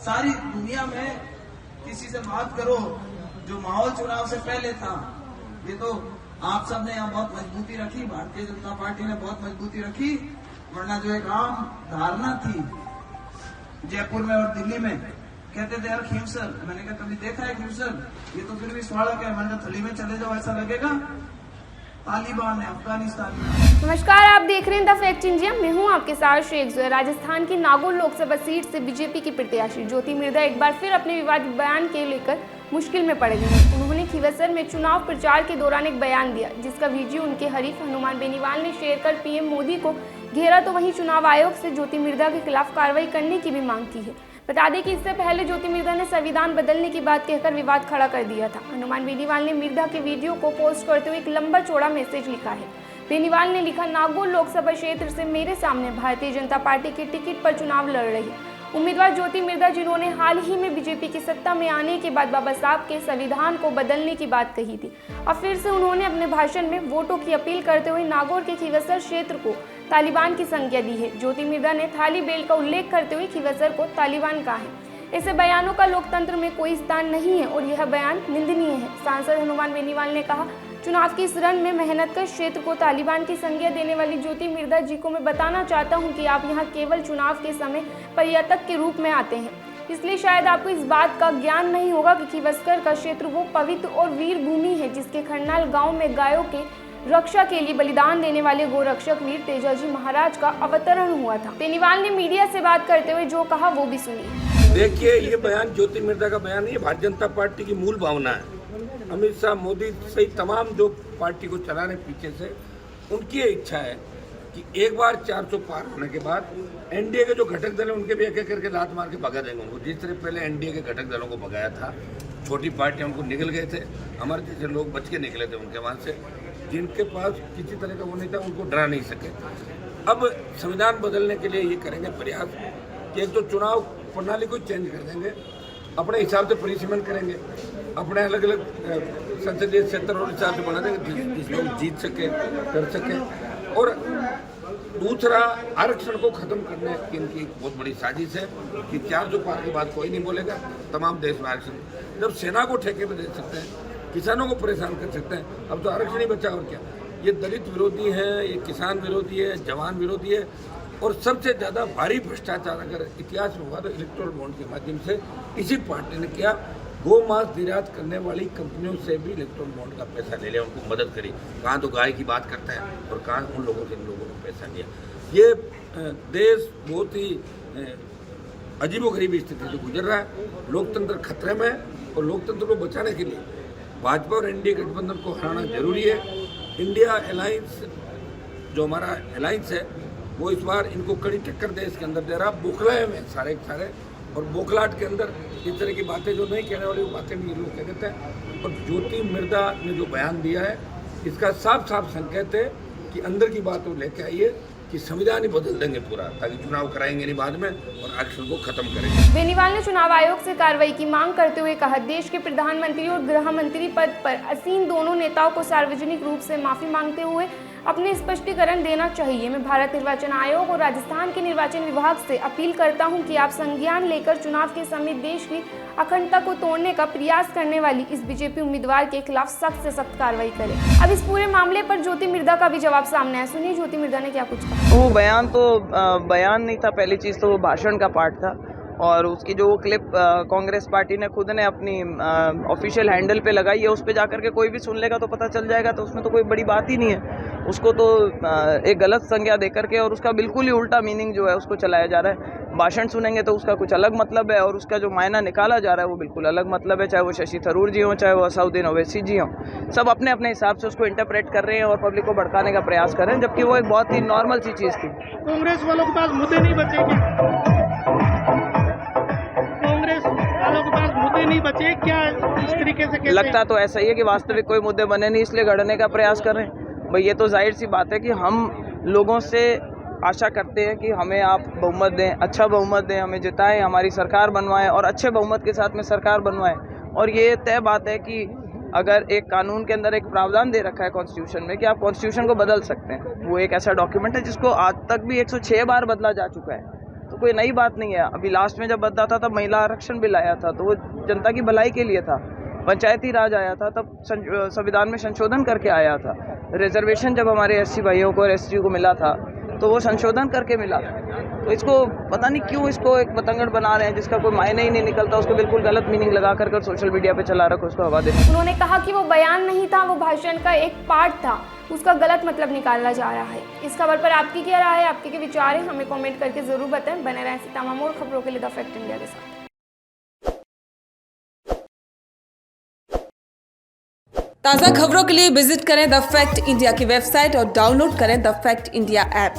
सारी दुनिया में किसी से बात करो, जो माहौल चुनाव से पहले था, ये तो आप सब ने यहाँ बहुत मजबूती रखी, भारतीय जनता पार्टी ने बहुत मजबूती रखी, वरना जो एक आम धारणा थी जयपुर में और दिल्ली में, कहते थे यार खींवसर, मैंने कहा कभी देखा है खींवसर? ये तो फिर भी स्वागत है, मैंने थली में चले जाओ ऐसा लगेगा तालिबान है, अफगानिस्तान में। नमस्कार, आप देख रहे हैं द फैक्ट इंडिया। मैं हूं आपके साथ शेख। राजस्थान की नागौर लोकसभा सीट से बीजेपी की प्रत्याशी ज्योति मिर्धा एक बार फिर अपने विवादित बयान के लेकर मुश्किल में पड़ गई हैं। उन्होंने खींवसर में चुनाव प्रचार के दौरान एक बयान दिया, जिसका वीडियो उनके हरीफ हनुमान बेनीवाल ने शेयर कर पीएम मोदी को घेरा, तो वहीं चुनाव आयोग से ज्योति मिर्धा के खिलाफ कार्रवाई करने की भी मांग की है। बता दें कि इससे पहले ज्योति मिर्धा ने संविधान बदलने की बात कहकर विवाद खड़ा कर दिया था। हनुमान बेनीवाल ने मिर्धा के वीडियो को पोस्ट करते हुए एक लंबा चौड़ा मैसेज लिखा है। बेनीवाल ने लिखा, नागौर लोकसभा क्षेत्र से मेरे सामने भारतीय जनता पार्टी के टिकट पर चुनाव लड़ रही उम्मीदवार ज्योति मिर्धा, जिन्होंने हाल ही में बीजेपी की सत्ता में आने के बाद बाबा साहब के संविधान को बदलने की बात कही थी। अब फिर से उन्होंने अपने भाषण में वोटों की अपील करते हुए नागौर के खींवसर क्षेत्र को तालिबान की संज्ञा दी है। ज्योति मिर्धा ने थाली बेल्ट का उल्लेख करते हुए खींवसर को तालिबान कहा है। ऐसे बयानों का लोकतंत्र में कोई स्थान नहीं है और यह बयान निंदनीय है। सांसद हनुमान बेनीवाल ने कहा, चुनाव की इस रण में मेहनत कर क्षेत्र को तालिबान की संज्ञा देने वाली ज्योति मिर्धा जी को मैं बताना चाहता हूं कि आप यहां केवल चुनाव के समय पर्यटक के रूप में आते हैं, इसलिए शायद आपको इस बात का ज्ञान नहीं होगा कि खींवसर का क्षेत्र वो पवित्र और वीर भूमि है जिसके खरनाल गाँव में गायों के रक्षा के लिए बलिदान देने वाले गोरक्षक वीर तेजाजी महाराज का अवतरण हुआ था। बेनीवाल ने मीडिया से बात करते हुए जो कहा वो भी सुनिए। देखिए, ये बयान ज्योति मिर्धा का बयान नहीं है, भारतीय जनता पार्टी की मूल भावना है। अमित शाह, मोदी सहित तमाम जो पार्टी को चला रहे पीछे से, उनकी इच्छा है कि एक बार 400 पार होने के बाद एनडीए के जो घटक दल है उनके भी एक एक करके लात मार के भगा देंगे उनको। जिस तरह पहले एनडीए के घटक दलों को भगाया था, छोटी पार्टियां उनको निकल गए थे, हमारे जैसे लोग बच के निकले थे उनके वहाँ से, जिनके पास किसी तरह का वो नहीं था, उनको डरा नहीं सके। अब संविधान बदलने के लिए ये करेंगे प्रयास कि एक तो चुनाव प्रणाली को चेंज कर देंगे, अपने हिसाब से परिसीमन करेंगे, अपने अलग अलग संसदीय क्षेत्र और हिसाब से बना देंगे जिसमें लोग जीत सके, कर सके। और दूसरा, आरक्षण को खत्म करने की इनकी बहुत बड़ी साजिश है कि 400 पार के बाद कोई नहीं बोलेगा, तमाम देश में आरक्षण। जब सेना को ठेके पे दे सकते हैं, किसानों को परेशान कर सकते हैं, अब तो आरक्षण ही बचा और क्या। ये दलित विरोधी है, ये किसान विरोधी है, जवान विरोधी है। और सबसे ज़्यादा भारी भ्रष्टाचार अगर इतिहास में हुआ तो इलेक्टोरल बॉन्ड के माध्यम से इसी पार्टी ने किया। गौ मांस निर्यात करने वाली कंपनियों से भी इलेक्टोरल बॉन्ड का पैसा ले लिया, उनको मदद करी। कहाँ तो गाय की बात करते हैं और कहाँ उन लोगों से इन लोगों ने पैसा लिया। ये देश बहुत ही अजीबोगरीब स्थिति से गुजर रहा है। लोकतंत्र खतरे में है और लोकतंत्र को बचाने के लिए भाजपा और एनडीए गठबंधन को हराना जरूरी है। इंडिया अलायंस, जो हमारा अलायंस है, वो इस बार इनको कड़ी टक्कर दे इसके अंदर दे रहा। बौखलाए में सारे सारे, और बौखलाहट के अंदर इस तरह की बातें जो नहीं कहने वाली वो बातें भी ये लोग कह देते हैं। और ज्योति मिर्धा ने जो बयान दिया है, इसका साफ साफ संकेत है कि अंदर की बात वो लेके आइए कि संविधान ही बदल देंगे पूरा, ताकि चुनाव कराएंगे नहीं बाद में और आरक्षण को खत्म करेंगे। बेनीवाल ने चुनाव आयोग से कार्रवाई की मांग करते हुए कहा, देश के प्रधानमंत्री और गृह मंत्री पद पर आसीन दोनों नेताओं को सार्वजनिक रूप से माफी मांगते हुए अपने स्पष्टीकरण देना चाहिए। मैं भारत निर्वाचन आयोग और राजस्थान के निर्वाचन विभाग से अपील करता हूं कि आप संज्ञान लेकर चुनाव के समय देश की अखंडता को तोड़ने का प्रयास करने वाली इस बीजेपी उम्मीदवार के खिलाफ सख्त से सख्त कार्रवाई करें। अब इस पूरे मामले पर ज्योति मिर्धा का भी जवाब सामने आया, सुनिए ज्योति मिर्धा ने क्या कुछ कहा। वो बयान तो बयान नहीं था, पहली चीज़ तो वो भाषण का पार्ट था। और उसकी जो क्लिप कांग्रेस पार्टी ने खुद ने अपनी ऑफिशियल हैंडल पे लगाई है, उस पे जाकर के कोई भी सुन लेगा तो पता चल जाएगा। तो उसमें तो कोई बड़ी बात ही नहीं है। उसको तो एक गलत संज्ञा दे करके और उसका बिल्कुल ही उल्टा मीनिंग जो है उसको चलाया जा रहा है। भाषण सुनेंगे तो उसका कुछ अलग मतलब है और उसका जो मायना निकाला जा रहा है वो बिल्कुल अलग मतलब है। चाहे वो शशि थरूर जी हों, चाहे वो असदुद्दीन ओवैसी जी हों, सब अपने अपने हिसाब से उसको इंटरप्रेट कर रहे हैं और पब्लिक को भड़काने का प्रयास कर रहे हैं, जबकि वो एक बहुत ही नॉर्मल सी चीज़ थी। कांग्रेस वालों के पास मुद्दे नहीं बचे क्या? कांग्रेस वालों के पास मुद्दे नहीं बचे क्या? इस तरीके से लगता तो ऐसा ही है कि वास्तविक कोई मुद्दे बने नहीं, इसलिए गढ़ने का प्रयास कर रहे हैं। भाई ये तो जाहिर सी बात है कि हम लोगों से आशा करते हैं कि हमें आप बहुमत दें, अच्छा बहुमत दें, हमें जिताएं, हमारी सरकार बनवाएं और अच्छे बहुमत के साथ में सरकार बनवाएं। और ये तय बात है कि अगर एक कानून के अंदर एक प्रावधान दे रखा है कॉन्स्टिट्यूशन में कि आप कॉन्स्टिट्यूशन को बदल सकते हैं, वो एक ऐसा डॉक्यूमेंट है जिसको आज तक भी 106 बार बदला जा चुका है। तो कोई नई बात नहीं है। अभी लास्ट में जब बदला था तब महिला आरक्षण बिल आया था, तो वो जनता की भलाई के लिए था। पंचायती राज आया था तब संविधान में संशोधन करके आया था। रिजर्वेशन जब हमारे एससी भाइयों को और एसटी को मिला था तो वो संशोधन करके मिला। तो इसको पता नहीं क्यों इसको एक बतंगड़ बना रहे हैं जिसका कोई मायने ही नहीं निकलता, उसको बिल्कुल गलत मीनिंग लगा कर सोशल मीडिया पे चला रखो, उसको हवा दे। उन्होंने कहा कि वो बयान नहीं था, वो भाषण का एक पार्ट था, उसका गलत मतलब निकाला जा रहा है। इस खबर पर आपकी क्या राय है, आपके क्या विचार है, हमें कमेंट करके जरूर बताएं। बने रहें ऐसी तमाम और खबरों के लिए द फैक्ट इंडिया के साथ। ताज़ा खबरों के लिए विजिट करें द फैक्ट इंडिया की वेबसाइट और डाउनलोड करें द फैक्ट इंडिया ऐप।